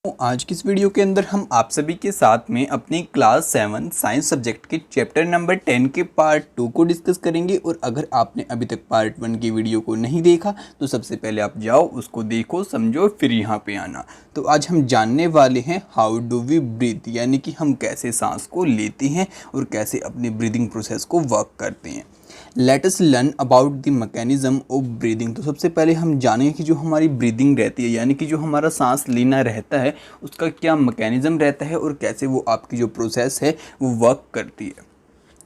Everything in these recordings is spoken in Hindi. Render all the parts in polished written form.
तो आज की इस वीडियो के अंदर हम आप सभी के साथ में अपनी क्लास 7 साइंस सब्जेक्ट के चैप्टर नंबर 10 के पार्ट 2 को डिस्कस करेंगे। और अगर आपने अभी तक पार्ट 1 की वीडियो को नहीं देखा तो सबसे पहले आप जाओ, उसको देखो, समझो, फिर यहाँ पे आना। तो आज हम जानने वाले हैं हाउ डू वी ब्रीथ, यानी कि हम कैसे सांस को लेते हैं और कैसे अपनी ब्रीदिंग प्रोसेस को वर्क करते हैं। Let us learn about the mechanism of breathing. तो सबसे पहले हम जानेंगे कि जो हमारी ब्रीदिंग रहती है, यानी कि जो हमारा सांस लेना रहता है, उसका क्या मैकेनिज्म रहता है और कैसे वो आपकी जो प्रोसेस है वो वर्क करती है।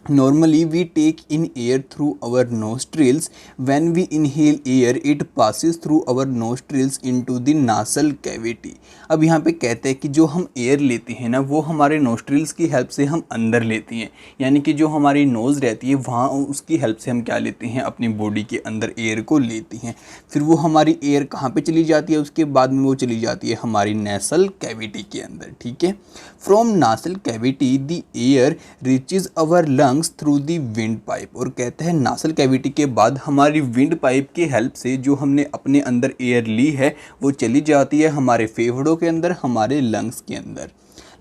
Normally we take in air through our nostrils. When we inhale air, it passes through our nostrils into the nasal cavity. अब यहाँ पे कहते हैं कि जो हम एयर लेते हैं ना, वो हमारे नोस्ट्रिल्स की हेल्प से हम अंदर लेते हैं। यानी कि जो हमारी नोज़ रहती है वहाँ उसकी हेल्प से हम क्या लेते हैं, अपनी बॉडी के अंदर एयर को लेते हैं। फिर वो हमारी एयर कहाँ पे चली जाती है, उसके बाद में वो चली जाती है हमारी नेसल कैविटी के अंदर। ठीक है। From nasal cavity the air reaches our lungs through the wind pipe. और कहते हैं नासल कैविटी के बाद हमारी विंड पाइप की हेल्प से जो हमने अपने अंदर एयर ली है वो चली जाती है हमारे फेफड़ों के अंदर, हमारे लंग्स के अंदर।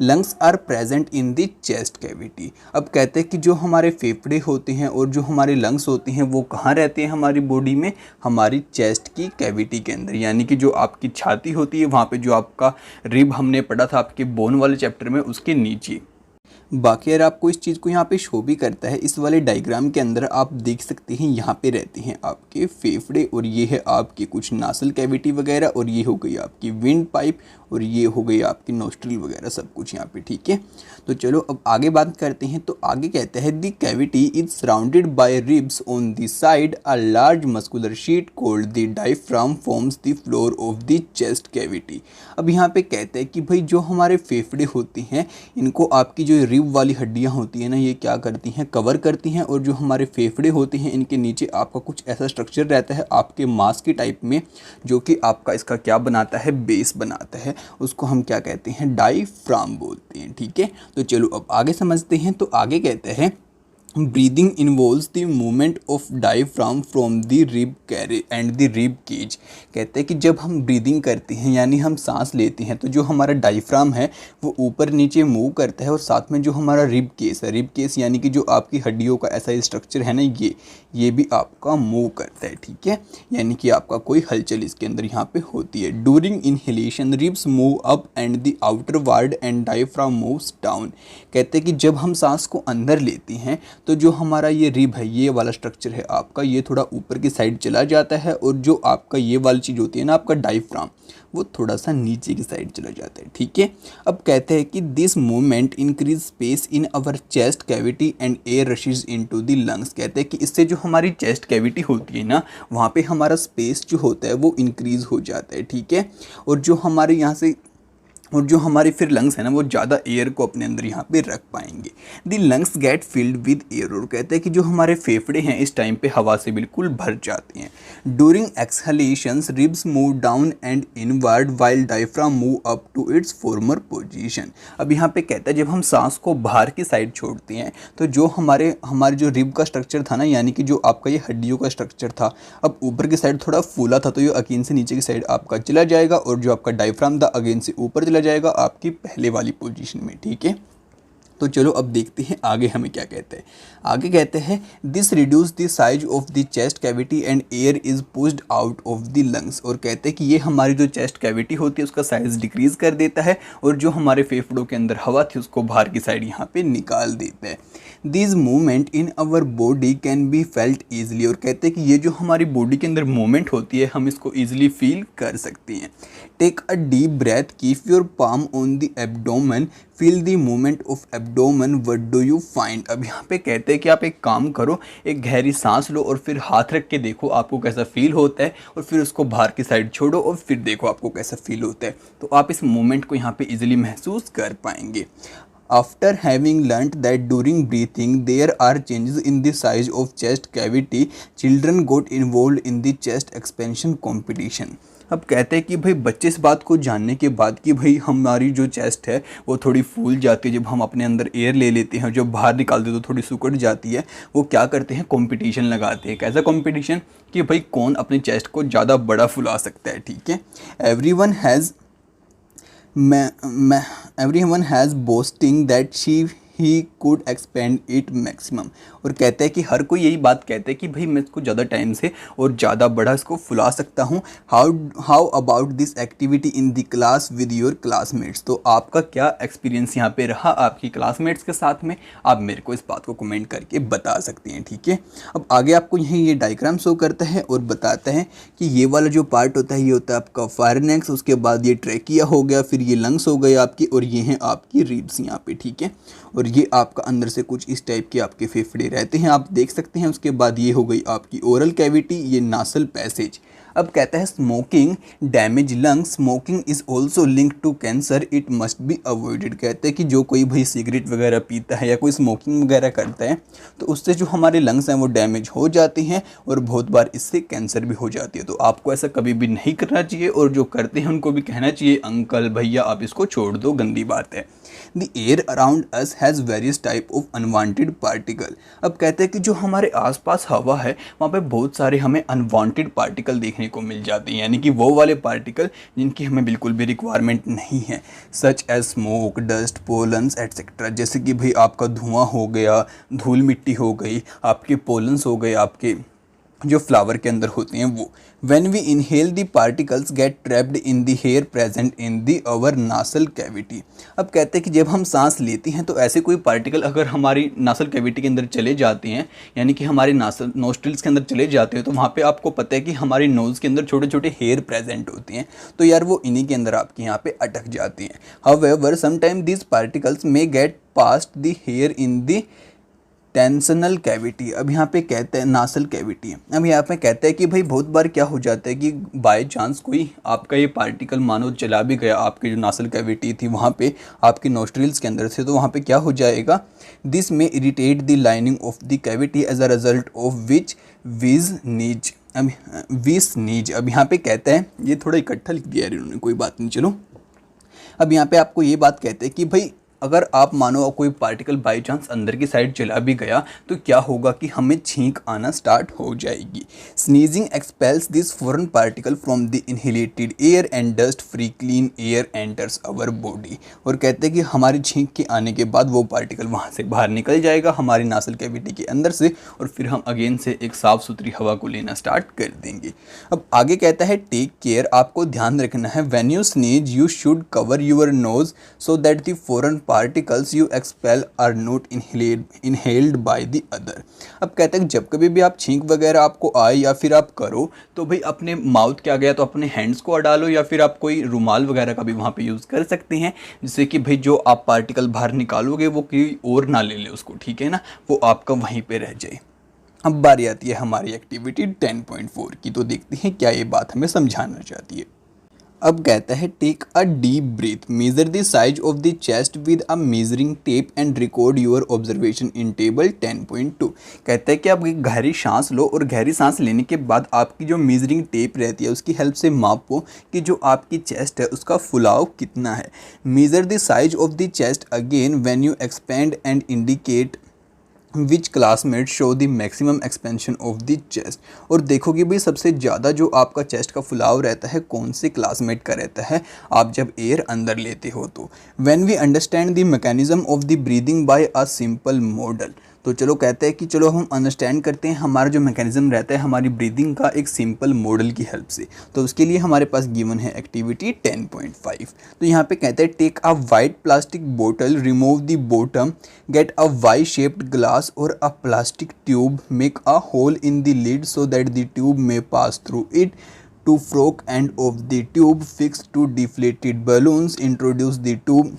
Lungs are present in the chest cavity. अब कहते हैं कि जो हमारे फेफड़े होते हैं और जो हमारे लंग्स होते हैं वो कहाँ रहते हैं हमारी बॉडी में, हमारी चेस्ट की कैविटी के अंदर। यानी कि जो आपकी छाती होती है वहाँ पे जो आपका रिब हमने पढ़ा था आपके बोन वाले चैप्टर में, उसके नीचे। बाकी अगर आपको इस चीज़ को यहाँ पे शो भी करता है, इस वाले डायग्राम के अंदर आप देख सकते हैं यहाँ पे रहते हैं आपके फेफड़े और ये है आपकी कुछ नासल कैविटी वगैरह, और ये हो गई आपकी विंड पाइप, और ये हो गई आपकी नोस्ट्रिल वगैरह सब कुछ यहाँ पे। ठीक है। तो चलो अब आगे बात करते हैं। तो आगे कहते हैं the cavity is surrounded by ribs on the side, a large muscular sheet called the diaphragm forms the floor of the chest cavity. अब यहाँ पे कहते हैं कि भाई जो हमारे फेफड़े होते हैं इनको आपकी जो रिब वाली हड्डियाँ होती हैं ना, ये क्या करती हैं, कवर करती हैं। और जो हमारे फेफड़े होते हैं इनके नीचे आपका कुछ ऐसा स्ट्रक्चर रहता है आपके मांस की टाइप में, जो कि आपका इसका क्या बनाता है, बेस बनाता है। उसको हम क्या कहते हैं, डायफ्राम बोलते हैं। ठीक है। तो चलो अब आगे समझते हैं। तो आगे कहते हैं breathing involves the movement of diaphragm from the rib care and the rib cage. कहते हैं कि जब हम ब्रीदिंग करते हैं यानी हम सांस लेते हैं तो जो हमारा डायफ्राम है वो ऊपर नीचे मूव करता है, और साथ में जो हमारा रिब केस है, रिब केस यानी कि जो आपकी हड्डियों का ऐसा स्ट्रक्चर है ना, ये भी आपका मूव करता है। ठीक है। यानी कि आपका कोई हलचल इसके अंदर यहाँ पे होती है। During inhalation ribs move up and the outer ward and diaphragm moves down. कहते हैं कि जब हम सांस को अंदर लेते हैं तो जो हमारा ये रिब है, ये वाला स्ट्रक्चर है आपका, ये थोड़ा ऊपर की साइड चला जाता है, और जो आपका ये वाली चीज़ होती है ना आपका डायफ्राम, वो थोड़ा सा नीचे की साइड चला जाता है। ठीक है। अब कहते हैं कि this movement increase space in our chest cavity and air rushes into the lungs. कहते हैं कि इससे जो हमारी चेस्ट कैविटी होती है ना, वहाँ पे हमारा स्पेस जो होता है वो इंक्रीज हो जाता है। ठीक है। और जो हमारे यहाँ से और जो हमारे फिर लंग्स है ना, वो ज़्यादा एयर को अपने अंदर यहाँ पे रख पाएंगे। The lungs get filled with air. और कहते हैं कि जो हमारे फेफड़े हैं इस टाइम पे हवा से बिल्कुल भर जाते हैं। During exhalations ribs move down and inward while diaphragm move up to its former position. अब यहाँ पे कहता है जब हम सांस को बाहर की साइड छोड़ते हैं तो जो हमारे जो रिब का स्ट्रक्चर था ना, यानी कि जो आपका ये हड्डियों का स्ट्रक्चर था, अब ऊपर की साइड थोड़ा फूला था तो ये अगेन से नीचे की साइड आपका चला जाएगा, और जो आपका डायफ्राम था अगेन से ऊपर चला जाएगा आपकी पहले वाली पोजीशन में। ठीक है। तो चलो अब देखते हैं आगे हमें क्या कहते हैं। आगे कहते हैं this reduce the size of the chest cavity and air is pushed out of the lungs. और कहते हैं कि ये हमारी जो चेस्ट कैविटी होती है उसका साइज डिक्रीज कर देता है, और जो हमारे फेफड़ों के अंदर हवा थी उसको बाहर की साइड यहाँ पे निकाल देता है। This movement in our body can be felt easily. और कहते हैं कि ये जो हमारी बॉडी के अंदर मूवमेंट होती है हम इसको ईजिली फील कर सकते हैं। Take a deep breath, keep your palm on the abdomen, feel the movement of abdomen, what do you find. अब यहाँ पे कहते हैं कि आप एक काम करो, एक गहरी सांस लो और फिर हाथ रख के देखो आपको कैसा फील होता है, और फिर उसको बाहर की साइड छोड़ो और फिर देखो आपको कैसा फील होता है। तो आप इस मूवमेंट को यहाँ पे इजीली महसूस कर पाएंगे। After having learnt that during breathing there are changes in the size of chest cavity, children got involved in the chest expansion competition. अब कहते हैं कि भाई बच्चे इस बात को जानने के बाद कि भाई हमारी जो चेस्ट है वो थोड़ी फूल जाती है जब हम अपने अंदर एयर ले लेते हैं, जब बाहर निकालते हैं तो थोड़ी सुकड़ जाती है, वो क्या करते हैं, कंपटीशन लगाते हैं। कैसा कंपटीशन कि भाई कौन अपनी चेस्ट को ज़्यादा बड़ा फुला सकता है। ठीक है। एवरीवन हैज़ मैं everyone has boasting that he could expand it maximum। और कहते हैं कि हर कोई यही बात कहते हैं कि भाई मैं इसको ज़्यादा टाइम से और ज़्यादा बड़ा इसको फुला सकता हूँ। How about this activity in the class with your classmates. तो आपका क्या एक्सपीरियंस यहाँ पे रहा आपकी क्लासमेट्स के साथ में, आप मेरे को इस बात को कमेंट करके बता सकते हैं, ठीक है। अब आगे आपको यहीं ये डायग्राम शो करता है और बताता है कि ये वाला जो पार्ट होता है ये होता है आपका फायरनेक्स, उसके बाद ये ट्रैकिया हो गया, फिर ये लंग्स हो गए आपकी, और ये हैं आपकी रिब्स यहाँ पे, ठीक है। और ये आपका अंदर से कुछ इस टाइप के आपके फेफड़े रहते हैं, आप देख सकते हैं। उसके बाद ये हो गई आपकी ओरल कैविटी, ये नासल पैसेज। अब कहता है smoking damage lungs, smoking is also link to cancer, it must be avoided. कहते हैं कि जो कोई भाई सिगरेट वगैरह पीता है या कोई स्मोकिंग वगैरह करता है तो उससे जो हमारे लंग्स हैं वो डैमेज हो जाती हैं और बहुत बार इससे कैंसर भी हो जाती है। तो आपको ऐसा कभी भी नहीं करना चाहिए, और जो करते हैं उनको भी कहना चाहिए अंकल भैया आप इसको छोड़ दो, गंदी बात है। The air around us has various type of unwanted particle. अब कहते हैं कि जो हमारे आसपास हवा है वहाँ पे बहुत सारे हमें अनवांटेड पार्टिकल देखने को मिल जाते हैं, यानी कि वो वाले पार्टिकल जिनकी हमें बिल्कुल भी रिक्वायरमेंट नहीं है, such as smoke, dust, pollens etcetera. जैसे कि भाई आपका धुआं हो गया, धूल मिट्टी हो गई, आपके पोलन्स हो गए, आपके जो फ्लावर के अंदर होते हैं वो। When we inhale the particles get trapped in the hair present in the our nasal cavity। अब कहते हैं कि जब हम सांस लेते हैं तो ऐसे कोई पार्टिकल अगर हमारी नासल कैविटी के अंदर चले जाते हैं, यानी कि हमारे नासल नोस्ट्रिल्स के अंदर चले जाते हैं, तो वहाँ पे आपको पता है कि हमारी नोज़ के अंदर छोटे छोटे हेयर प्रेजेंट होते हैं, तो यार वो इन्हीं के अंदर आपके यहाँ पे अटक जाते हैं। However, sometimes these particles may get past the hair in the tensional cavity. अब यहाँ पे कहते हैं नासल कैविटी। अब यहाँ पे कहते हैं कि भाई बहुत बार क्या हो जाता है कि बाय चांस कोई आपका ये पार्टिकल मानो चला भी गया आपकी जो नासल कैविटी थी वहाँ पे आपके नोस्ट्रिल्स के अंदर से, तो वहाँ पे क्या हो जाएगा, this may irritate the lining of the cavity as a result of which we sneeze. अब विस नीज, अब यहाँ पे कहते हैं, ये थोड़ा इकट्ठा लिख दिया है इन्होंने, कोई बात नहीं, चलो। अब यहाँ पे आपको ये बात कहते हैं कि भाई अगर आप मानो कोई पार्टिकल बाई चांस अंदर की साइड चला भी गया तो क्या होगा कि हमें छींक आना स्टार्ट हो जाएगी। Sneezing expels this foreign particle from the inhaled air and dust free clean air enters our body. और कहते हैं कि हमारी छींक के आने के बाद वो पार्टिकल वहाँ से बाहर निकल जाएगा हमारी नासल कैविटी के अंदर से, और फिर हम अगेन से एक साफ़ सुथरी हवा को लेना स्टार्ट कर देंगे। अब आगे कहता है टेक केयर, आपको ध्यान रखना है, when you sneeze you should cover your nose so that the foreign particles you expel are not inhaled by the other. अब कहते हैं जब कभी भी आप छींक वगैरह आपको आए या फिर आप करो तो भाई अपने माउथ के आ गया तो अपने हैंड्स को डालो, या फिर आप कोई रुमाल वगैरह का भी वहाँ पे यूज़ कर सकते हैं, जिससे कि भाई जो आप पार्टिकल बाहर निकालोगे वो कोई और ना ले ले उसको, ठीक है ना, वो आपका वहीं पे रह जाए। अब बारी आती है हमारी एक्टिविटी 10.4 की, तो देखते हैं क्या ये बात हमें समझाना चाहती है। अब कहता है take a deep breath, measure the size of the chest with a measuring tape and record your observation in table 10.2। कहता है कि आप एक गहरी सांस लो और गहरी सांस लेने के बाद आपकी जो मेजरिंग टेप रहती है उसकी हेल्प से मापो कि जो आपकी चेस्ट है उसका फुलाव कितना है। Major the size of the chest again when you expand and indicate which classmate show the maximum expansion of the chest. और देखो कि भाई सबसे ज़्यादा जो आपका चेस्ट का फुलाव रहता है कौन से क्लासमेट का रहता है आप जब एयर अंदर लेते हो तो। When we understand the mechanism of the breathing by a simple model. तो चलो कहते हैं कि चलो हम अंडरस्टैंड करते हैं हमारा जो मैकेनिज्म रहता है हमारी ब्रीदिंग का एक सिंपल मॉडल की हेल्प से। तो उसके लिए हमारे पास गिवन है एक्टिविटी 10.5। तो यहाँ पे कहते हैं टेक अ वाइट प्लास्टिक बोतल, remove the bottom, get a Y shaped glass और a plastic tube, make a hole in the lid so that the tube may pass through it, to fork end of the tube fixed to deflated balloons, introduce the tube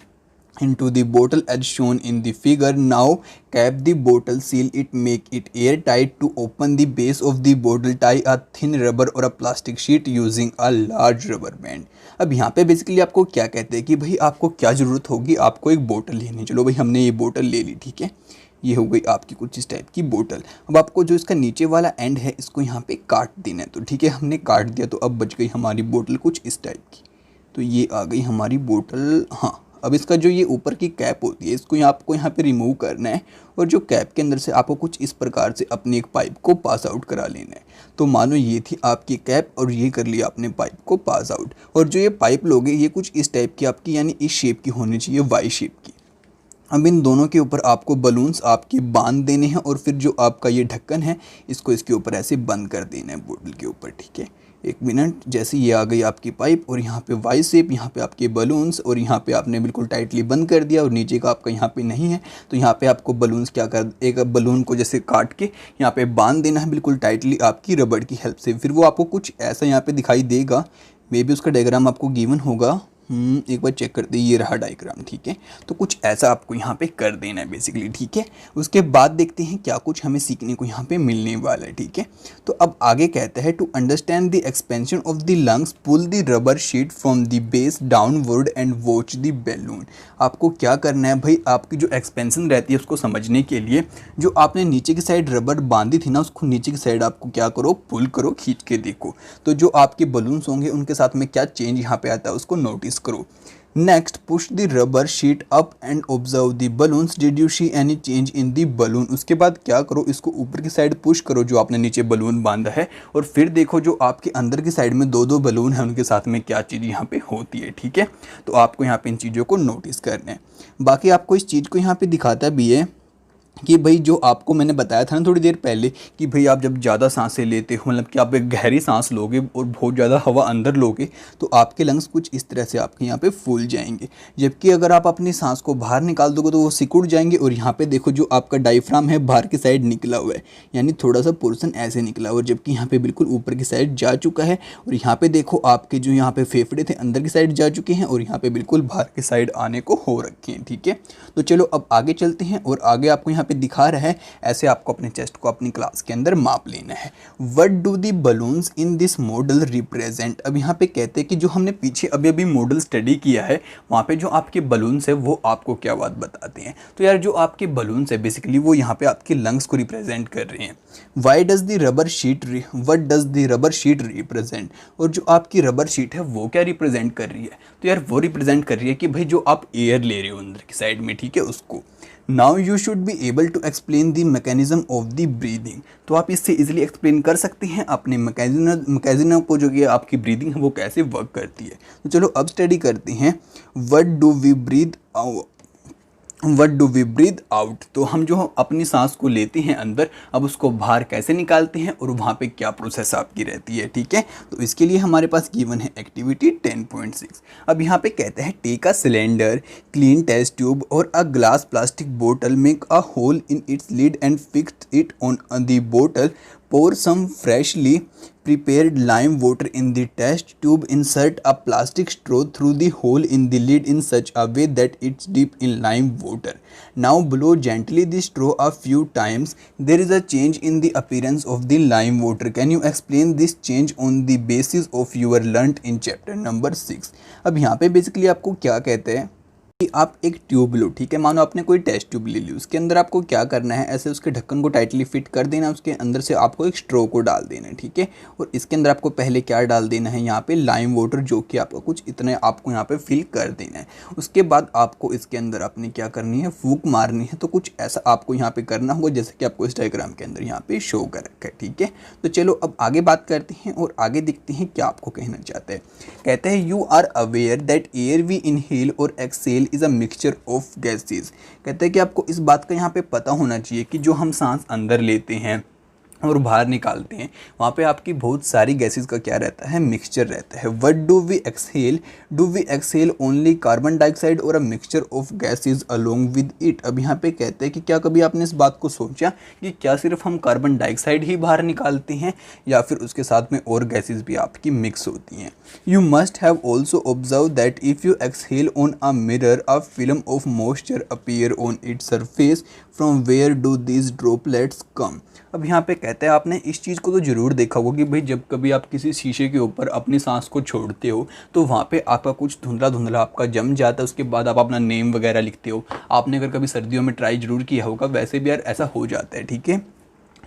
into the bottle as shown in the figure. Now cap the bottle, seal it, make it airtight. To open the base of the bottle, tie a thin rubber or a plastic sheet using a large rubber band। अब यहाँ पे बेसिकली आपको क्या कहते हैं कि भाई आपको क्या ज़रूरत होगी, आपको एक बोतल लेनी। चलो भाई हमने ये बोतल ले ली, ठीक है, ये हो गई आपकी कुछ इस टाइप की बोतल। अब आपको जो इसका नीचे वाला एंड है इसको यहाँ पे काट देना है, तो ठीक है हमने काट दिया, तो अब बच गई हमारी बोतल कुछ इस टाइप की। तो ये आ गई हमारी बोतल, हाँ अब इसका जो ये ऊपर की कैप होती है इसको आपको यहाँ पे रिमूव करना है और जो कैप के अंदर से आपको कुछ इस प्रकार से अपनी एक पाइप को पास आउट करा लेना है। तो मानो ये थी आपकी कैप और ये कर लिया आपने पाइप को पास आउट। और जो ये पाइप लोगे ये कुछ इस टाइप की आपकी यानी इस शेप की होनी चाहिए, वाई शेप की। अब इन दोनों के ऊपर आपको बलून्स आपके बांध देने हैं और फिर जो आपका ये ढक्कन है इसको इसके ऊपर ऐसे बंद कर देना है बोतल के ऊपर, ठीक है। 1 मिनट, जैसे ये आ गई आपकी पाइप और यहाँ पे वाई शेप, यहाँ पे आपके बलून्स और यहाँ पे आपने बिल्कुल टाइटली बंद कर दिया और नीचे का आपका यहाँ पे नहीं है तो यहाँ पे आपको बलून्स क्या कर, एक बलून को जैसे काट के यहाँ पे बांध देना है बिल्कुल टाइटली आपकी रबड़ की हेल्प से। फिर वो आपको कुछ ऐसा यहाँ पे दिखाई देगा, मे बी उसका डायग्राम आपको गिवन होगा, एक बार चेक कर दे, ये रहा डायग्राम, ठीक है। तो कुछ ऐसा आपको यहाँ पे कर देना है बेसिकली, ठीक है। उसके बाद देखते हैं क्या कुछ हमें सीखने को यहाँ पे मिलने वाला है, ठीक है। तो अब आगे कहता है to understand the expansion of the lungs pull the rubber sheet from the base downward and watch the balloon. आपको क्या करना है भाई, आपकी जो एक्सपेंशन रहती है उसको समझने के लिए जो आपने नीचे की साइड रबर बांधी थी ना उसको नीचे की साइड आपको क्या करो, पुल करो, खींच के देखो। तो जो आपके बलून्स होंगे उनके साथ में क्या चेंज यहाँ पे आता है उसको नोटिस करो। Next push the rubber sheet up and observe the balloons, did you see any change in the balloon. उसके बाद क्या करो, इसको ऊपर की साइड पुश करो जो आपने नीचे बलून बांधा है और फिर देखो जो आपके अंदर की साइड में 2-2 बलून हैं उनके साथ में क्या चीज़ यहाँ पे होती है, ठीक है। तो आपको यहाँ पे इन चीज़ों को नोटिस करना है। बाकी आपको इस चीज़ को यहाँ पे दिखाता भी है कि भाई जो आपको मैंने बताया था ना थोड़ी देर पहले कि भाई आप जब ज़्यादा सांसें लेते हो, मतलब कि आप एक गहरी सांस लोगे और बहुत ज़्यादा हवा अंदर लोगे तो आपके लंग्स कुछ इस तरह से आपके यहाँ पे फूल जाएंगे। जबकि अगर आप अपनी सांस को बाहर निकाल दोगे तो वो सिकुड़ जाएंगे और यहाँ पे देखो जो आपका डायफ्राम है बाहर की साइड निकला हुआ है, यानी थोड़ा सा पोर्सन ऐसे निकला हुआ है, जबकि यहाँ पे बिल्कुल ऊपर की साइड जा चुका है। और यहाँ पे देखो आपके जो यहाँ पे फेफड़े थे अंदर की साइड जा चुके हैं और यहाँ पे बिल्कुल बाहर की साइड आने को हो रखे हैं, ठीक है। तो चलो अब आगे चलते हैं और आगे आपको यहाँ पे दिखा रहा है ऐसे आपको अपने चेस्ट को अपनी क्लास के अंदर माप लेना है। What do the balloons in this model represent. अब यहाँ पे कहते हैं कि जो हमने पीछे अभी अभी मॉडल स्टडी किया है वहाँ पे जो आपके बलून्स है वो आपको क्या बात बताते हैं। तो यार जो आपके बलून्स है बेसिकली वो यहाँ पे आपके लंग्स को रिप्रेजेंट कर रहे हैं। Why does the rubber sheet what does the rubber sheet represent, और जो आपकी रबर शीट है वो क्या रिप्रेजेंट कर रही है। तो यार वो रिप्रेजेंट कर रही है कि भाई जो आप एयर ले रहे हो अंदर की साइड में, ठीक है, उसको। Now you should be able to explain the mechanism of the breathing. तो आप इससे इजीली एक्सप्लेन कर सकते हैं अपने मैकेनिज्म को जो कि आपकी ब्रीदिंग है वो कैसे वर्क करती है। तो चलो अब स्टडी करते हैं। What do we breathe out. तो हम जो अपनी सांस को लेते हैं अंदर, अब उसको बाहर कैसे निकालते हैं और वहाँ पे क्या प्रोसेस आपकी रहती है, ठीक है। तो इसके लिए हमारे पास गिवन है एक्टिविटी 10.6। अब यहाँ पे कहते हैं take a cylinder, clean test tube और अ ग्लास प्लास्टिक बोतल, make a hole in its lid and fix it on the बोतल, pour some freshly prepared lime water in the test tube, insert a plastic straw through the hole in the lid in such a way that it's deep in lime water. Now blow gently the straw a few times. There is a change in the appearance of the lime water. Can you explain this change on the basis of your learnt in chapter number 6? अब यहाँ पे बेसिकली आपको क्या कहते हैं कि आप एक ट्यूब लो, ठीक है। मानो आपने कोई टेस्ट ट्यूब ले ली, उसके अंदर आपको क्या करना है, ऐसे उसके ढक्कन को टाइटली फिट कर देना, उसके अंदर से आपको एक स्ट्रो को डाल देना है, ठीक है। और इसके अंदर आपको पहले क्या डाल देना है, यहाँ पे लाइम वाटर, जो कि आपको कुछ इतने आपको यहाँ पे फिल कर देना है। उसके बाद आपको इसके अंदर आपने क्या करनी है, फूंक मारनी है। तो कुछ ऐसा आपको यहाँ पे करना होगा जैसे कि आपको इस डायग्राम के अंदर यहाँ पे शो कर रखा है, ठीक है। तो चलो अब आगे बात करते हैं और आगे देखते हैं क्या आपको कहना चाहते हैं। कहते हैं you are aware that air we inhale और exhale is a mixture of gases. कहते हैं कि आपको इस बात का यहाँ पे पता होना चाहिए कि जो हम सांस अंदर लेते हैं और बाहर निकालते हैं वहाँ पे आपकी बहुत सारी गैसेस का क्या रहता है, मिक्सचर रहता है। What do we exhale only carbon dioxide और a mixture of gases along with it. अब यहाँ पे कहते हैं कि क्या कभी आपने इस बात को सोचा कि क्या सिर्फ हम कार्बन डाइऑक्साइड ही बाहर निकालते हैं या फिर उसके साथ में और गैसेस भी आपकी मिक्स होती हैं। You must have also observe that if you exhale on a mirror a film of moisture appear on its surface, from where do these droplets come. अब यहाँ पे कहते हैं आपने इस चीज़ को तो ज़रूर देखा होगा कि भाई जब कभी आप किसी शीशे के ऊपर अपनी सांस को छोड़ते हो तो वहाँ पे आपका कुछ धुंधला धुंधला आपका जम जाता है, उसके बाद आप अपना नेम वगैरह लिखते हो। आपने अगर कभी सर्दियों में ट्राई ज़रूर किया होगा, वैसे भी यार ऐसा हो जाता है, ठीक है।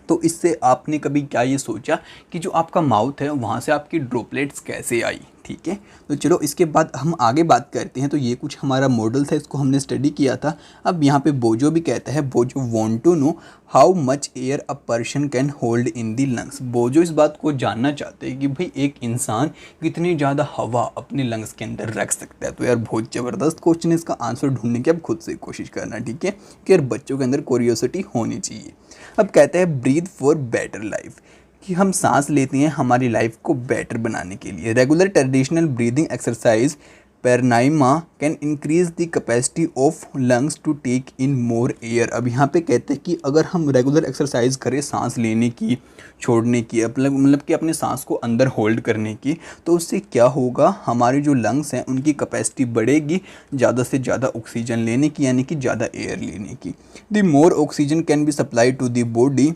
तो इससे आपने कभी क्या ये सोचा कि जो आपका माउथ है वहाँ से आपकी ड्रॉपलेट्स कैसे आई, ठीक है। तो चलो इसके बाद हम आगे बात करते हैं। तो ये कुछ हमारा मॉडल था, इसको हमने स्टडी किया था। अब यहाँ पे बोजो भी कहता है, Boojho want to know how much air a person can hold in the lungs. Boojho इस बात को जानना चाहते हैं कि भाई एक इंसान कितनी ज़्यादा हवा अपने लंग्स के अंदर रख सकता है। तो यार बहुत ज़बरदस्त क्वेश्चन है, इसका आंसर ढूंढने की अब खुद से कोशिश करना, ठीक है, कि यार बच्चों के अंदर क्यूरियोसिटी होनी चाहिए। अब कहते हैं ब्रीथ फॉर बेटर लाइफ, कि हम सांस लेते हैं हमारी लाइफ को बेटर बनाने के लिए। Regular traditional breathing exercise pranayama can increase the capacity of lungs to take in more air. अब यहाँ पे कहते हैं कि अगर हम रेगुलर एक्सरसाइज करें सांस लेने की, छोड़ने की, मतलब कि अपने सांस को अंदर होल्ड करने की, तो उससे क्या होगा, हमारे जो लंग्स हैं उनकी कैपेसिटी बढ़ेगी ज़्यादा से ज़्यादा ऑक्सीजन लेने की, यानी कि ज़्यादा एयर लेने की। The more oxygen can be supply to the body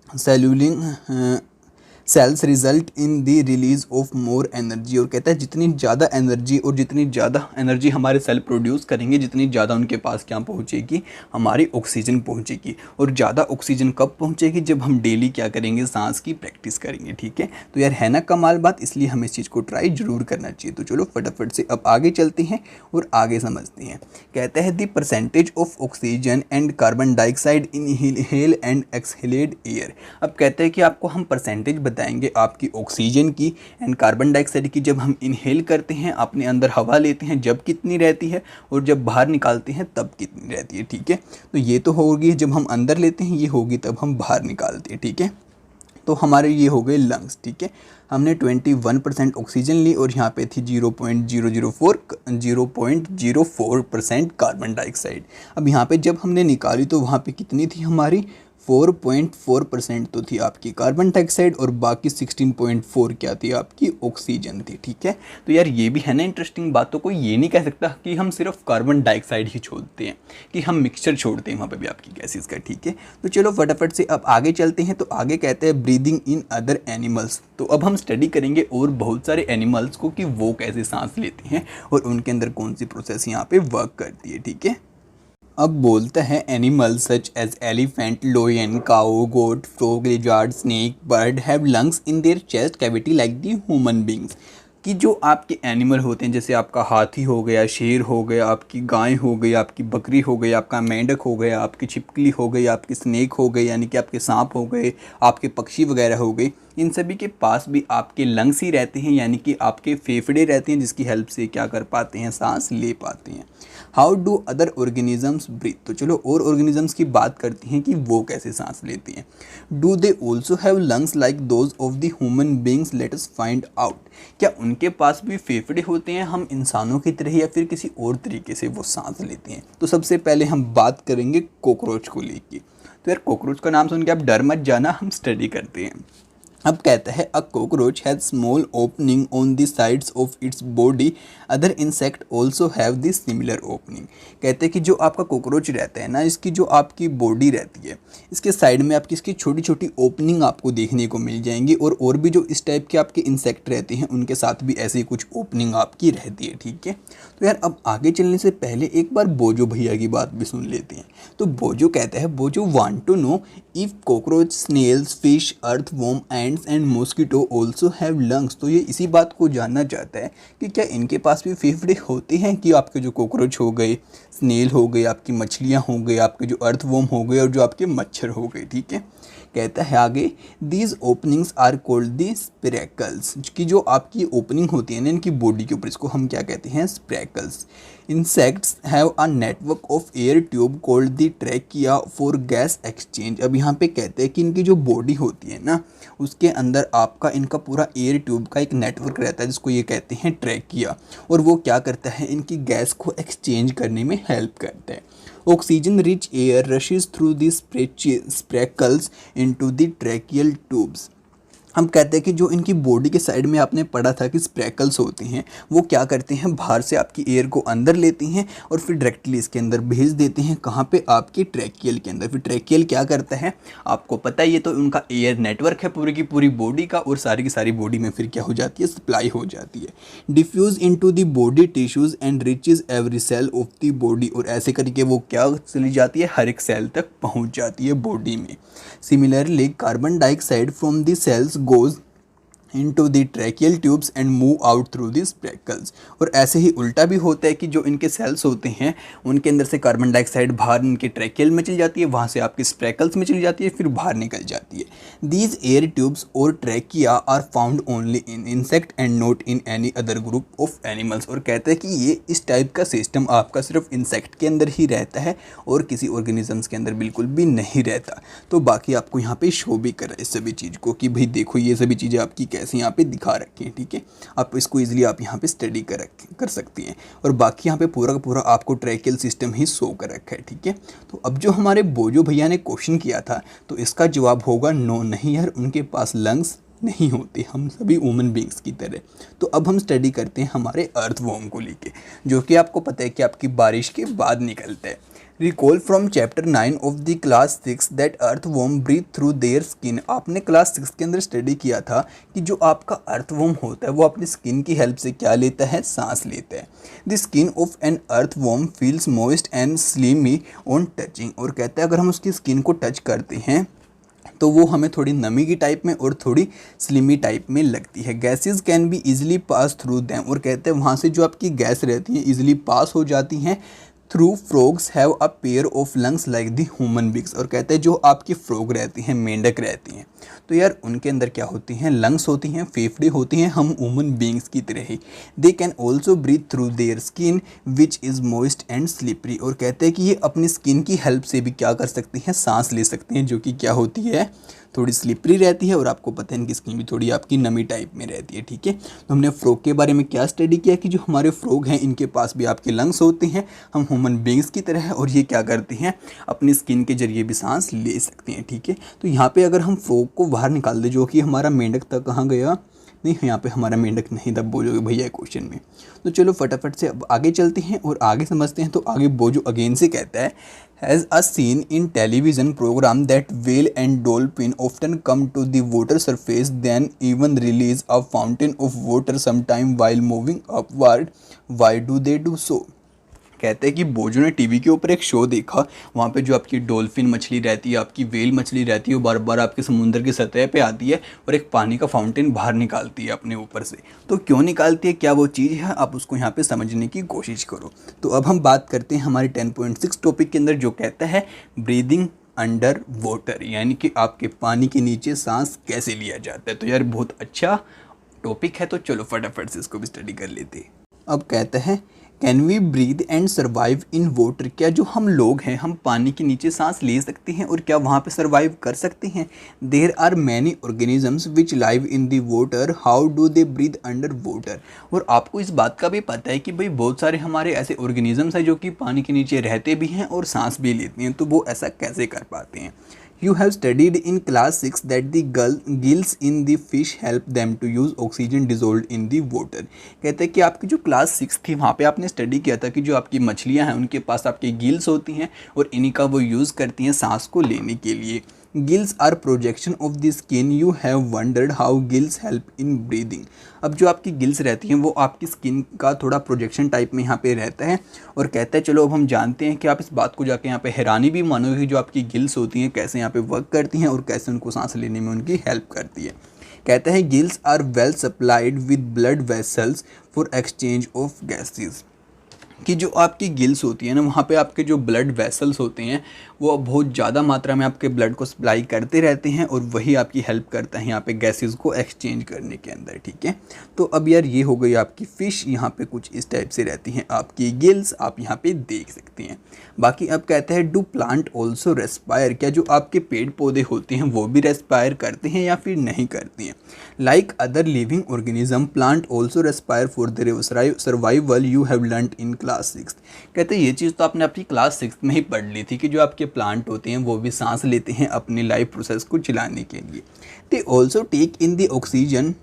cellular cells result in the release of more energy. और कहता है जितनी ज़्यादा एनर्जी और जितनी ज़्यादा एनर्जी हमारे सेल प्रोड्यूस करेंगे, जितनी ज़्यादा उनके पास क्या पहुँचेगी, हमारी ऑक्सीजन पहुँचेगी। और ज़्यादा ऑक्सीजन कब पहुँचेगी, जब हम डेली क्या करेंगे, सांस की प्रैक्टिस करेंगे, ठीक है। तो यार है ना कमाल बात, इसलिए हमें इस चीज़ को ट्राई जरूर करना चाहिए। तो चलो फटाफट से अब आगे चलते हैं और आगे समझते हैं। कहता है the percentage of oxygen and carbon dioxide in inhale and exhaled air. अब कहते हैं कि आपको हम परसेंटेज बताएंगे आपकी ऑक्सीजन की एंड कार्बन डाइऑक्साइड की, जब हम इनहेल करते हैं अपने अंदर हवा लेते हैं जब कितनी रहती है, और जब बाहर निकालते हैं तब कितनी रहती है, ठीक है। तो ये तो होगी जब हम अंदर लेते हैं, ये होगी तब हम बाहर निकालते हैं, ठीक है। तो हमारे ये हो गए लंग्स, ठीक है। हमने 21% ऑक्सीजन ली और यहाँ पे थी 0.004% कार्बन डाइऑक्साइड। अब यहाँ पे जब हमने निकाली तो वहाँ पे कितनी थी हमारी, 4.4% तो थी आपकी कार्बन डाइऑक्साइड और बाकी 16.4 क्या थी, आपकी ऑक्सीजन थी, ठीक है। तो यार ये भी है ना इंटरेस्टिंग बात, तो कोई ये नहीं कह सकता कि हम सिर्फ कार्बन डाइऑक्साइड ही छोड़ते हैं, कि हम मिक्सचर छोड़ते हैं वहाँ पे भी आपकी गैसेस का, ठीक है। तो चलो फटाफट से अब आगे चलते हैं। तो आगे कहते हैं ब्रीदिंग इन अदर एनिमल्स। तो अब हम स्टडी करेंगे और बहुत सारे एनिमल्स को कि वो कैसे सांस लेते हैं और उनके अंदर कौन सी प्रोसेस यहाँ पे वर्क करती है, ठीक है। अब बोलता है animals such as elephant, lion, cow, goat, frog, lizard, snake, bird have lungs in their chest cavity like the human beings. कि जो आपके एनिमल होते हैं, जैसे आपका हाथी हो गया, शेर हो गया, आपकी गाय हो गई, आपकी बकरी हो गई, आपका मेंढक हो गया, आपकी छिपकली हो गई, आपकी स्नेक हो गई, यानी कि आपके सांप हो गए, आपके पक्षी वगैरह हो गई, इन सभी के पास भी आपके लंग्स ही रहते हैं, यानी कि आपके फेफड़े रहते हैं, जिसकी हेल्प से क्या कर पाते हैं, सांस ले पाते हैं। How do other organisms breathe. तो चलो और ऑर्गेनिजम्स की बात करती हैं कि वो कैसे सांस लेती हैं। Do they also have lungs like those of the human beings, let us find out. क्या उनके पास भी फेफड़े होते हैं हम इंसानों की तरह, या फिर किसी और तरीके से वो सांस लेते हैं। तो सबसे पहले हम बात करेंगे कॉकरोच को लेके। तो यार कॉकरोच का नाम सुन के आप डर मत जाना, हम स्टडी करते हैं। अब कहता है a cockroach has small opening on the sides of its body, other insect also have this similar opening. कहते हैं कि जो आपका कॉकरोच रहता है ना, इसकी जो आपकी बॉडी रहती है, इसके साइड में आपकी इसकी छोटी छोटी ओपनिंग आपको देखने को मिल जाएंगी, और भी जो इस टाइप के आपके इंसेक्ट रहते हैं उनके साथ भी ऐसी कुछ ओपनिंग आपकी रहती है, ठीक है। तो यार अब आगे चलने से पहले एक बार बोजो भैया की बात भी सुन लेते हैं। तो बोजो कहता है, Boojho want to know if cockroach, snails, fish, earthworm, ants and mosquito also have lungs. तो ये इसी बात को जानना चाहता है कि क्या इनके पास भी फेफड़े होते हैं, कि आपके जो कॉकरोच हो गए, स्नेल हो गए, आपकी मछलियाँ हो गई, आपके जो अर्थवॉर्म हो गए और जो आपके मच्छर हो गए, ठीक है। कहता है आगे, these openings are called the spiracles. कि जो आपकी ओपनिंग होती है ना इनकी बॉडी के ऊपर, इसको हम क्या कहते हैं, spiracles. Insects have a network of air tube called the trachea for gas exchange. अब यहाँ पे कहते हैं कि इनकी जो बॉडी होती है ना, उसके अंदर आपका इनका पूरा एयर ट्यूब का एक नेटवर्क रहता है, जिसको ये कहते हैं ट्रैकिया, और वो क्या करता है, इनकी गैस को एक्सचेंज करने में हेल्प करता है। Oxygen rich air rushes through the spiracles into the tracheal tubes. हम कहते हैं कि जो इनकी बॉडी के साइड में आपने पढ़ा था कि स्प्रेकल्स होते हैं, वो क्या करते हैं, बाहर से आपकी एयर को अंदर लेते हैं और फिर डायरेक्टली इसके अंदर भेज देते हैं, कहाँ पे, आपके ट्रैकियल के अंदर। फिर ट्रैकियल क्या करता है, आपको पता ही है, तो उनका एयर नेटवर्क है पूरी की पूरी बॉडी का, और सारी की सारी बॉडी में फिर क्या हो जाती है, सप्लाई हो जाती है। Diffuse into the body tissues and reaches every cell of the body. और ऐसे करके वो क्या चली जाती है, हर एक सेल तक पहुँच जाती है बॉडी में। Similarly carbon dioxide from the cells goes into the tracheal tubes and move out through the speckles। और ऐसे ही उल्टा भी होता है कि जो इनके सेल्स होते हैं उनके अंदर से कार्बन डाइऑक्साइड बाहर इनके ट्रैकियल में चली जाती है, वहाँ से आपकी स्प्रेकल्स में चली जाती है, फिर बाहर निकल जाती है। दीज एयर ट्यूब्स और trachea are found only in insect and not in any other group of animals. और कहते हैं कि ये इस टाइप का सिस्टम आपका सिर्फ इंसेक्ट के अंदर ही रहता है और किसी ऑर्गेनिजम्स के अंदर बिल्कुल भी नहीं रहता। तो बाकी आपको यहाँ पे शो भी करा इस सभी चीज़ को कि भाई देखो ये सभी चीज़ें आपकी कैसे यहाँ पे दिखा रखी हैं, ठीक है। आप इसको इजीली आप यहाँ पे स्टडी कर सकती हैं। और बाकी यहाँ पे पूरा का पूरा आपको ट्रैकियल सिस्टम ही शो कर रखा है, ठीक है। तो अब जो हमारे बोजो भैया ने क्वेश्चन किया था तो इसका जवाब होगा नो, नहीं यार उनके पास लंग्स नहीं होते, हम सभी ह्यूमन बींग्स की तरह। तो अब हम स्टडी करते हैं हमारे अर्थवॉर्म को लेके, जो कि आपको पता है कि आपकी बारिश के बाद निकलता है। Recall from chapter 9 of the class 6 that earthworm breathe through their skin. आपने क्लास 6 के अंदर स्टडी किया था कि जो आपका अर्थवॉर्म होता है वो अपनी स्किन की हेल्प से क्या लेता है, सांस लेता है। The skin of an earthworm feels moist and slimy on touching. और कहता है अगर हम उसकी स्किन को टच करते हैं तो वो हमें थोड़ी नमी की टाइप में और थोड़ी स्लिमी टाइप में लगती है। Gases can be easily pass through them. और कहते हैं वहाँ से जो आपकी गैस रहती है इजीली पास हो जाती हैं through. Frogs have a pair of lungs like the human beings. और कहते हैं जो आपकी फ्रॉग रहती हैं, मेंढक रहती हैं, तो यार उनके अंदर क्या होती हैं, लंग्स होती हैं, फेफड़े होती हैं, हम ह्यूमन बींग्स की तरह ही। They can also breathe through their skin which is moist and slippery. और कहते हैं कि ये अपनी स्किन की हेल्प से भी क्या कर सकती हैं, सांस ले सकती हैं, जो कि क्या होती है, थोड़ी स्लिपरी रहती है। और आपको पता है इनकी स्किन भी थोड़ी आपकी नमी टाइप में रहती है, ठीक है। तो हमने फ्रॉग के बारे में क्या स्टडी किया कि जो हमारे फ्रॉग हैं इनके पास भी आपके लंग्स होते हैं, हम ह्यूमन बींग्स की तरह है, और ये क्या करती हैं, अपनी स्किन के जरिए भी सांस ले सकती हैं, ठीक है। तो यहाँ पे अगर हम फ्रॉग को बाहर निकाल दें, जो कि हमारा मेंढक तक कहाँ गया, नहीं यहाँ पे हमारा मेंढक नहीं, तब बोलोगे भैया क्वेश्चन में। तो चलो फटाफट से अब आगे चलते हैं और आगे समझते हैं। तो आगे बोजो अगेन से कहता है, has a seen in television programme that whale and dolphin often come to the water surface then even release a fountain of water sometime while moving upward, why do they do so. कहते हैं कि बोजो ने टीवी के ऊपर एक शो देखा, वहाँ पे जो आपकी डॉल्फिन मछली रहती है, आपकी वेल मछली रहती है, वो बार बार आपके समुद्र की सतह पे आती है और एक पानी का फाउंटेन बाहर निकालती है अपने ऊपर से। तो क्यों निकालती है, क्या वो चीज़ है, आप उसको यहाँ पे समझने की कोशिश करो। तो अब हम बात करते हैं हमारे 10.6 टॉपिक के अंदर, जो कहता है ब्रीदिंग अंडर वाटर, यानी कि आपके पानी के नीचे सांस कैसे लिया जाता है। तो यार बहुत अच्छा टॉपिक है, तो चलो फटाफट से इसको भी स्टडी कर लेते हैं। अब कहता है, can we breathe and survive in water. क्या जो हम लोग हैं हम पानी के नीचे सांस ले सकते हैं और क्या वहाँ पे सर्वाइव कर सकते हैं। There are many organisms which live in the water, how do they breathe under water. और आपको इस बात का भी पता है कि भाई बहुत सारे हमारे ऐसे ऑर्गेनिजम्स हैं जो कि पानी के नीचे रहते भी हैं और सांस भी लेते हैं, तो वो ऐसा कैसे कर पाते हैं। You have studied in class 6 that the gills in the fish help them to use oxygen dissolved in the water। कहते हैं कि आपकी जो क्लास 6 थी वहाँ पे आपने स्टडी किया था कि जो आपकी मछलियाँ हैं उनके पास आपकी गिल्स होती हैं और इन्हीं का वो यूज़ करती हैं सांस को लेने के लिए। Gills are projection of the skin, you have wondered how gills help in breathing. अब जो आपकी गिल्स रहती हैं वो आपकी स्किन का थोड़ा प्रोजेक्शन टाइप में यहाँ पे रहता है और कहता है चलो अब हम जानते हैं कि आप इस बात को जाके यहाँ पे हैरानी भी मानोगे कि जो आपकी गिल्स होती हैं कैसे यहाँ पे वर्क करती हैं और कैसे उनको सांस लेने में उनकी हेल्प करती है। कहता है gills are well supplied with blood vessels for exchange of gases. कि जो आपकी गिल्स होती है ना वहाँ पे आपके जो ब्लड वेसल्स होते हैं वो बहुत ज़्यादा मात्रा में आपके ब्लड को सप्लाई करते रहते हैं और वही आपकी हेल्प करता है यहाँ पे गैसेस को एक्सचेंज करने के अंदर, ठीक है। तो अब यार ये हो गई आपकी फ़िश, यहाँ पे कुछ इस टाइप से रहती हैं आपकी गिल्स, आप यहाँ पे देख सकते हैं। बाकी अब कहते हैं डू प्लांट ऑल्सो रेस्पायर। क्या जो आपके पेड़ पौधे होते हैं वो भी रेस्पायर करते हैं या फिर नहीं करते हैं। Like other living organism plant also respire for their survival, you have learned in class 6। कहते हैं ये चीज़ तो आपने अपनी क्लास 6 में ही पढ़ ली थी कि जो आपके प्लांट होते हैं वो भी सांस लेते हैं अपनी लाइफ प्रोसेस को चलाने के लिए। They also take in the oxygen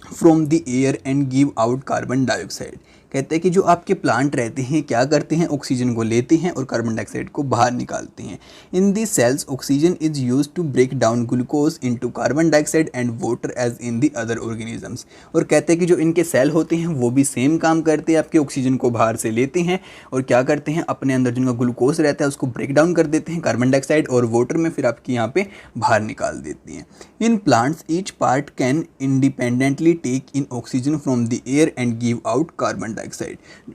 from the air and give out carbon dioxide. कहते हैं कि जो आपके प्लांट रहते हैं क्या करते हैं, ऑक्सीजन को लेते हैं और कार्बन डाइऑक्साइड को बाहर निकालते हैं। In the cells oxygen is use to break down glucose into carbon dioxide and water as in the other organisms. और कहते हैं कि जो इनके सेल होते हैं वो भी सेम काम करते हैं, आपके ऑक्सीजन को बाहर से लेते हैं और क्या करते हैं, अपने अंदर जिनका ग्लूकोज रहता है उसको ब्रेक डाउन कर देते हैं कार्बन डाइऑक्साइड और वाटर में, फिर आपकी यहाँ पे बाहर निकाल देती हैं। In plants each part can independently take in oxygen from the air and give out carbon dioxide.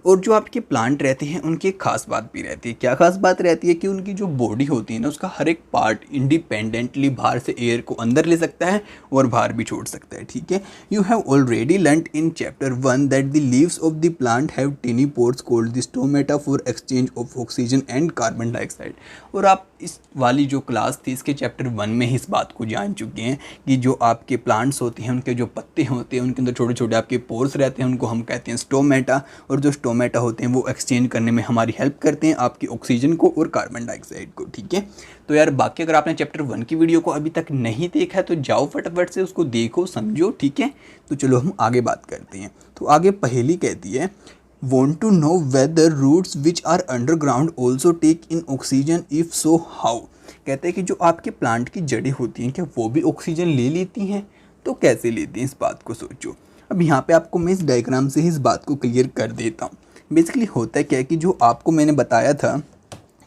और जो आपके प्लांट रहते हैं उनकी एक खास बात भी रहती है। क्या खास बात रहती है कि उनकी जो बॉडी होती है ना उसका हर एक पार्ट इंडिपेंडेंटली बाहर से एयर को अंदर ले सकता है और बाहर भी छोड़ सकता है। ठीक है, you have already learned in chapter 1 that the leaves of the plant have टिनी pores called the stomata for exchange of oxygen and carbon dioxide. और आप इस वाली जो क्लास थी इसके चैप्टर 1 में ही इस बात को जान चुके हैं कि जो आपके प्लांट्स होते हैं उनके जो पत्ते होते हैं उनके अंदर छोटे छोटे आपके पोर्स रहते हैं, उनको हम कहते हैं स्टोमेटा। और जो स्टोमेटा होते हैं वो एक्सचेंज करने में हमारी हेल्प करते हैं आपकी ऑक्सीजन को और कार्बन डाइऑक्साइड को। ठीक है, तो यार बाकी अगर आपने चैप्टर 1 की वीडियो को अभी तक नहीं देखा है तो जाओ फटाफट से उसको देखो समझो। ठीक है, तो चलो हम आगे बात करते हैं। तो आगे पहेली कहती है, Want to know whether roots which are underground also take in oxygen? If so, how? कहते हैं कि जो आपके प्लांट की जड़ें होती हैं क्या वो भी ऑक्सीजन ले लेती हैं? तो कैसे लेती हैं इस बात को सोचो। अब यहाँ पे आपको मैं इस डायग्राम से ही इस बात को क्लियर कर देता हूँ। बेसिकली होता क्या है कि जो आपको मैंने बताया था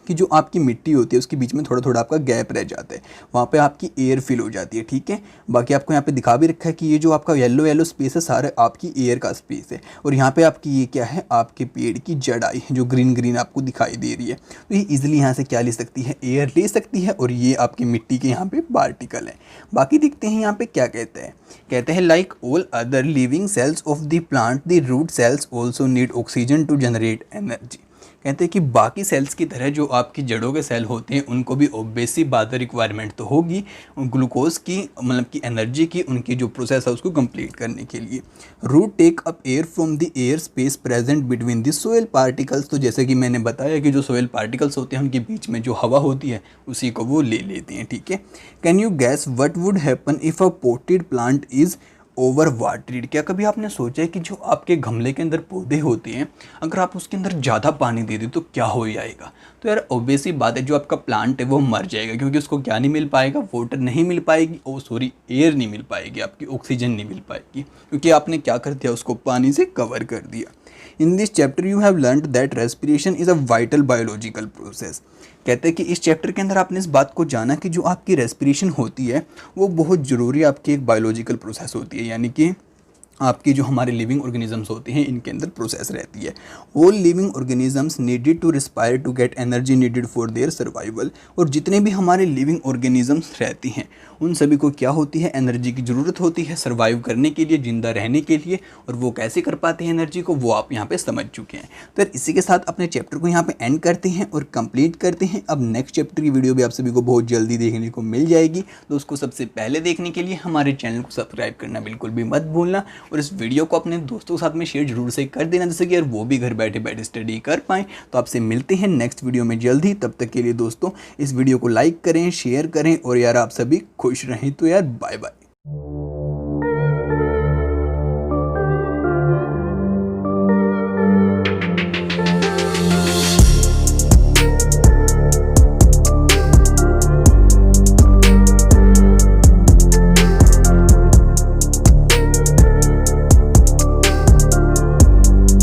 कि जो आपकी मिट्टी होती है उसके बीच में थोड़ा थोड़ा आपका गैप रह जाता है, वहाँ पे आपकी एयर फिल हो जाती है। ठीक है, बाकी आपको यहाँ पे दिखा भी रखा है कि ये जो आपका येलो येलो स्पेस है सारा आपकी एयर का स्पेस है। और यहाँ पे आपकी ये क्या है, आपके पेड़ की जड़ाई जो ग्रीन ग्रीन आपको दिखाई दे रही है। तो ये ईजिली यहाँ से क्या ले सकती है, एयर ले सकती है और ये आपकी मिट्टी के यहाँ पे पार्टिकल है। बाकी देखते हैं यहाँ पे क्या कहते हैं। कहते हैं like all other living cells of the plant the root cells also need oxygen to generate energy. कहते हैं कि बाकी सेल्स की तरह जो आपकी जड़ों के सेल होते हैं उनको भी ऑब्वियसली बात रिक्वायरमेंट तो होगी ग्लूकोज की, मतलब कि एनर्जी की, उनकी जो प्रोसेस है उसको कंप्लीट करने के लिए। Root take up air from the air space present between the soil particles. तो जैसे कि मैंने बताया कि जो सोयल पार्टिकल्स होते हैं उनके बीच में जो हवा होती है उसी को वो ले लेते हैं। ठीक है, can you guess what would happen if a potted plant is over watered. क्या कभी आपने सोचा है कि जो आपके गमले के अंदर पौधे होते हैं अगर आप उसके अंदर ज़्यादा पानी दे दें तो क्या हो जाएगा? तो यार ऑब्वियसली बात है, जो आपका प्लांट है वो मर जाएगा क्योंकि उसको क्या नहीं मिल पाएगा, वाटर नहीं मिल पाएगी, एयर नहीं मिल पाएगी, आपकी ऑक्सीजन नहीं मिल पाएगी क्योंकि आपने क्या कर दिया, उसको पानी से कवर कर दिया। In this chapter you have learned that respiration is a vital biological process. कहते हैं कि इस चैप्टर के अंदर आपने इस बात को जाना कि जो आपकी रेस्पिरेशन होती है वो बहुत ज़रूरी आपकी एक बायोलॉजिकल प्रोसेस होती है, यानी कि आपकी जो हमारे लिविंग ऑर्गेनिजम्स होते हैं इनके अंदर प्रोसेस रहती है। All living organisms needed to respire to get energy needed for their survival. और जितने भी हमारे लिविंग ऑर्गेनिजम्स रहती हैं उन सभी को क्या होती है, एनर्जी की ज़रूरत होती है सर्वाइव करने के लिए, ज़िंदा रहने के लिए। और वो कैसे कर पाते हैं एनर्जी को, वो आप यहाँ पे समझ चुके हैं। तो इसी के साथ अपने चैप्टर को यहाँ पे एंड करते हैं और कंप्लीट करते हैं। अब नेक्स्ट चैप्टर की वीडियो भी आप सभी को बहुत जल्दी देखने को मिल जाएगी, तो उसको सबसे पहले देखने के लिए हमारे चैनल को सब्सक्राइब करना बिल्कुल भी मत भूलना और इस वीडियो को अपने दोस्तों के साथ में शेयर जरूर से कर देना, जैसे कि यार वो भी घर बैठे बैठे स्टडी कर पाएँ। तो आपसे मिलते हैं नेक्स्ट वीडियो में जल्दी। तब तक के लिए दोस्तों इस वीडियो को लाइक करें, शेयर करें और यार आप सभी खुश रहें। तो यार बाय बाय।